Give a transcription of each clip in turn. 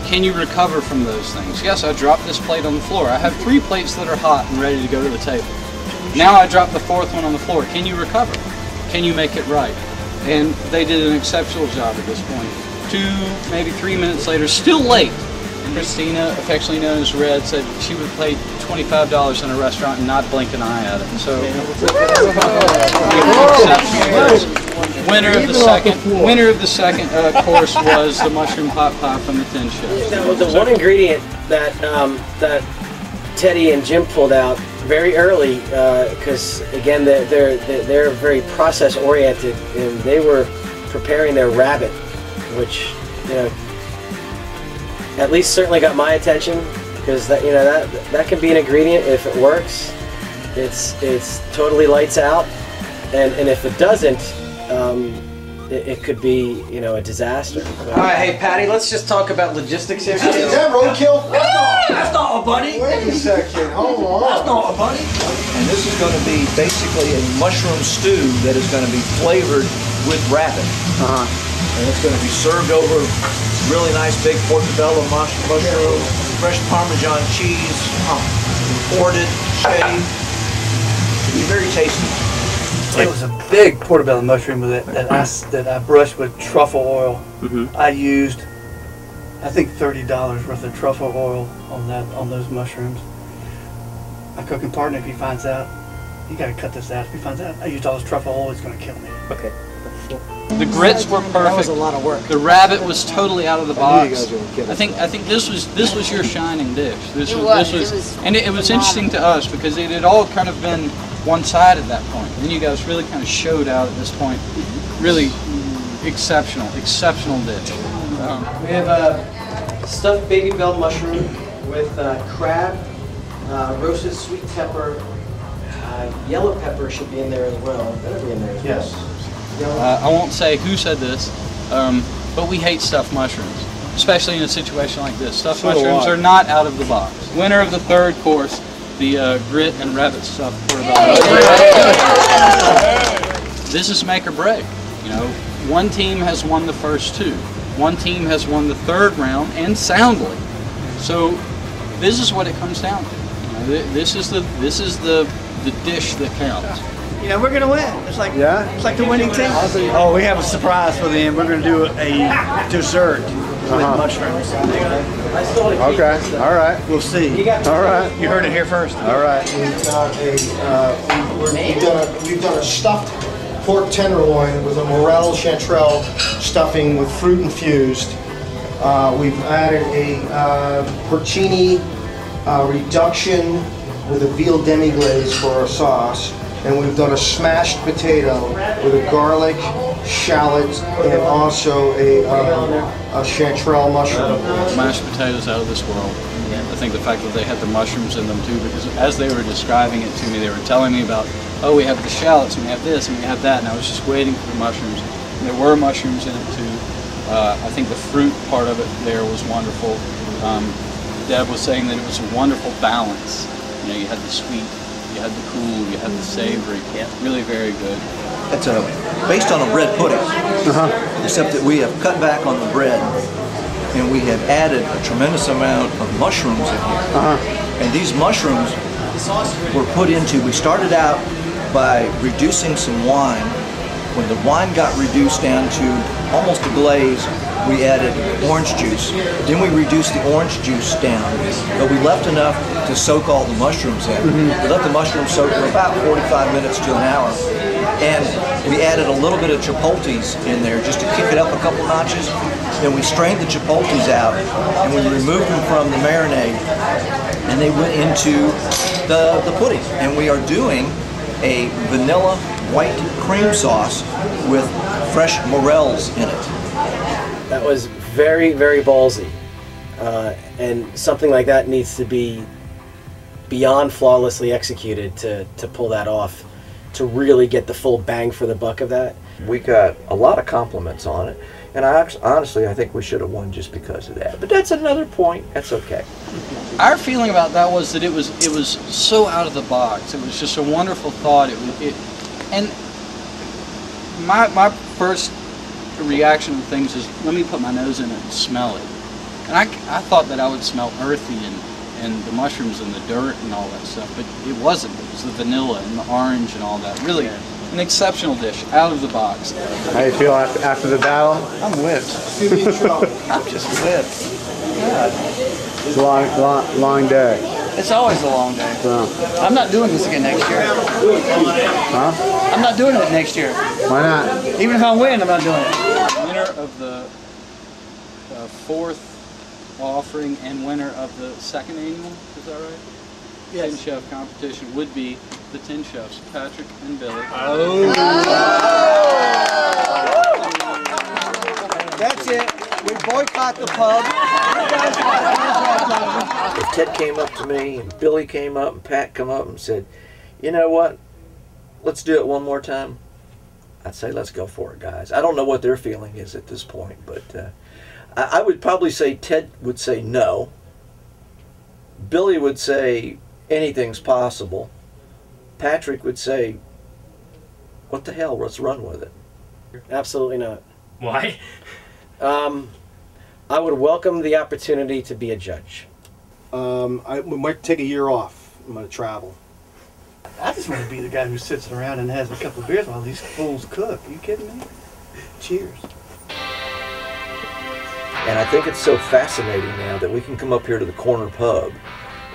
can you recover from those things? Yes, I dropped this plate on the floor. I have 3 plates that are hot and ready to go to the table. Now I dropped the 4th one on the floor. Can you recover? Can you make it right? And they did an exceptional job at this point. 2, maybe 3 minutes later, still late. Christina, affectionately known as Red, said she would pay $25 in a restaurant and not blink an eye at it. So, winner of the second course was the mushroom pot pie from the Tin Chef. Now, the one ingredient that that Teddy and Jim pulled out very early, because again they're very process oriented, and they were preparing their rabbit, which at least certainly got my attention, because that can be an ingredient if it works. It's totally lights out, and if it doesn't, it could be a disaster. All right, hey Patty, let's just talk about logistics here. Is that roadkill? That's not a bunny. Wait a second, hold on. That's not a bunny. And this is going to be basically a mushroom stew that is going to be flavored with rabbit. And it's going to be served over really nice big portobello mushroom, fresh Parmesan cheese, imported, shaved. It'll be very tasty. It was a big portobello mushroom with it that I brushed with truffle oil. I used, I think, $30 worth of truffle oil on those mushrooms. My cooking partner, if he finds out, you got to cut this out. If he finds out I used all this truffle oil, he's going to kill me. Okay. The grits were perfect. That was a lot of work. The rabbit was totally out of the box. I think this was your shining dish. This was and it was interesting to us because it had all kind of been one-sided at that point. And then you guys really kind of showed out at this point. Really exceptional dish. We have a stuffed baby bell mushroom with crab, roasted sweet pepper, yellow pepper should be in there as well. Better be in there as well. Yes. I won't say who said this, but we hate stuffed mushrooms, especially in a situation like this. Stuffed mushrooms are not out of the box. Winner of the 3rd course, the grit and rabbit stuffed portobello. This is make or break. One team has won the first 2. One team has won the 3rd round, and soundly. So this is what it comes down to. This is the dish that counts. We're gonna win. It's like the winning team. Oh, we have a surprise for them. We're gonna do a dessert with mushrooms. Okay, all right. We'll see. All right. You heard it here first. All right. We've done a stuffed pork tenderloin with a morel chanterelle stuffing with fruit infused. We've added a porcini reduction with a veal demi-glaze for our sauce. And we've done a smashed potato with a garlic, shallot, and also a chanterelle mushroom. Mashed potatoes out of this world. I think the fact that they had the mushrooms in them too, because as they were describing it to me, they were telling me about, oh, we have the shallots and we have this and we have that, and I was just waiting for the mushrooms. And there were mushrooms in it too. I think the fruit part of it there was wonderful. Deb was saying that it was a wonderful balance. You had the sweet, you had the cool, you had the savory. Really very good. It's based on a bread pudding, except that we have cut back on the bread and we have added a tremendous amount of mushrooms in here. And these mushrooms were put into, we started out by reducing some wine. When the wine got reduced down to almost a glaze, we added orange juice. Then we reduced the orange juice down, but we left enough to soak all the mushrooms in. We let the mushrooms soak for about 45 minutes to an hour. And we added a little bit of chipotles in there just to kick it up a couple notches. Then we strained the chipotles out and we removed them from the marinade, and they went into the pudding. And we are doing a vanilla white cream sauce with fresh morels in it. That was very, very ballsy. And something like that needs to be beyond flawlessly executed to pull that off, to really get the full bang for the buck of that. We got a lot of compliments on it, and honestly I think we should have won just because of that. But that's another point. That's okay. Our feeling about that was that it was so out of the box. It was just a wonderful thought. And my first reaction to things is, let me put my nose in it and smell it. And I thought that I would smell earthy and the mushrooms and the dirt and all that stuff, but it wasn't. It was the vanilla and the orange and all that. Really an exceptional dish, out of the box. How you feel after the battle? I'm whipped. I'm just whipped. God. It's a long day. It's always a long day. So, I'm not doing this again next year. huh? I'm not doing it next year. Why not? Even if I win, I'm not doing it. Winner of the fourth offering and winner of the second annual, is that right? Yes. Tin Chef competition would be the Tin Chefs, Patrick and Billy. That's it. We boycott the pub. If Ted came up to me and Billy came up and Pat come up and said, you know what, let's do it one more time, I'd say let's go for it, guys. I don't know what their feeling is at this point, but I would probably say Ted would say no. Billy would say anything's possible. Patrick would say, what the hell, let's run with it. Absolutely not. Why? I would welcome the opportunity to be a judge. We might take a year off. I'm going to travel. I just want to be the guy who sits around and has a couple of beers while these fools cook. Are you kidding me? Cheers. And I think it's so fascinating now that we can come up here to the corner pub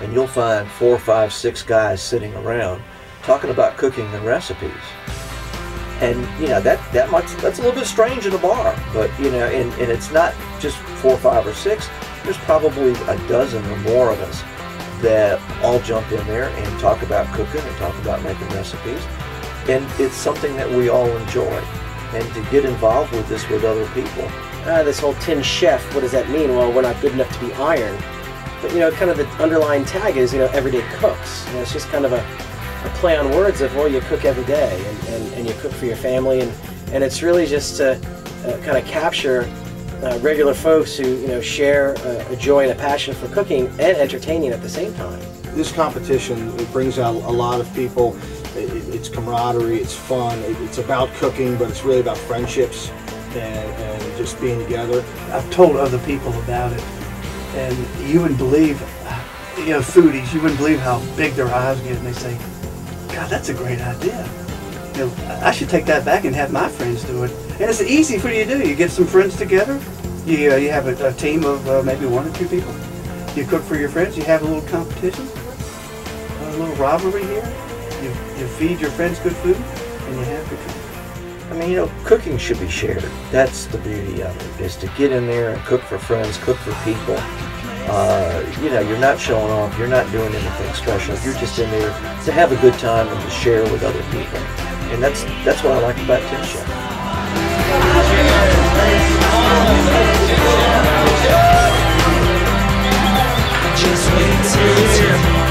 and you'll find 4, 5, 6 guys sitting around talking about cooking and recipes. And you know that's a little bit strange in a bar, but you know, and it's not just 4, 5, or 6. There's probably a dozen or more of us that all jump in there and talk about cooking and talk about making recipes, and it's something that we all enjoy. And to get involved with this with other people. This whole tin chef, what does that mean? Well, we're not good enough to be iron. But you know, kind of the underlying tag is, you know, everyday cooks. You know, it's just kind of a play on words of, well, you cook every day and you cook for your family, and it's really just to kind of capture regular folks who, you know, share a joy and a passion for cooking and entertaining at the same time. This competition, it brings out a lot of people. It's camaraderie, it's fun, it's about cooking, but it's really about friendships and just being together. I've told other people about it, and you wouldn't believe, you know, foodies, you wouldn't believe how big their eyes get, and they say, God, that's a great idea. You know, I should take that back and have my friends do it. And it's easy for you to do. You get some friends together, you have a team of maybe 1 or 2 people. You cook for your friends, you have a little competition, a little rivalry here. You feed your friends good food, and you have good food. I mean, you know, cooking should be shared. That's the beauty of it, is to get in there and cook for friends, cook for people. You know, you're not showing off, you're not doing anything special. You're just in there to have a good time and to share with other people. And that's what I like about Tin Chef. Just wait till